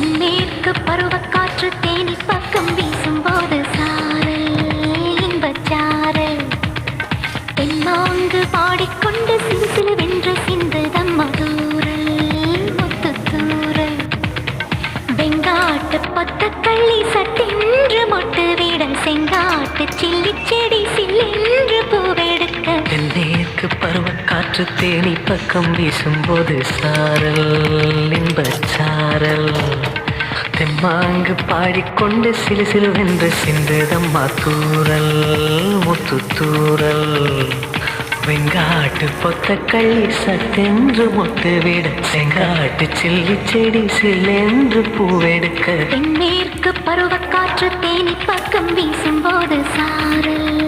தென்மேற்கு பருவக்காற்று தேனி பக்கம் வீசும்போது சாரல் இன்பச்சாரல் தென்மாங்கு பாடிக்கொண்டு சிறு வென்று சிந்துதம் மதுரல் முத்துத்தூரல் வெங்காட்டு பொத்தக்கள்ளி சட்டென்று மொட்டு விட செங்காட்டு சில்லி செடி சில்லென்று பூவெடுக்க தென்மேற்கு பருவக்காற்று தேனி பக்கம் வீசும்போது சாரல் இன்பச்சாரல் தெம்மாங்கு பாடிக்கொண்டு சிலுவென்று சிந்துதம்மா தூரல் முத்துத்தூரல் வெங்காட்டு பொத்தக்கள்ளி சத்தென்று மொட்டு விட செங்காட்டு சில்லி செடி சில்லென்று பூவெடுக்க தென்மேற்கு பருவக்காற்று தேனி பக்கம் வீசும்போது சாரல்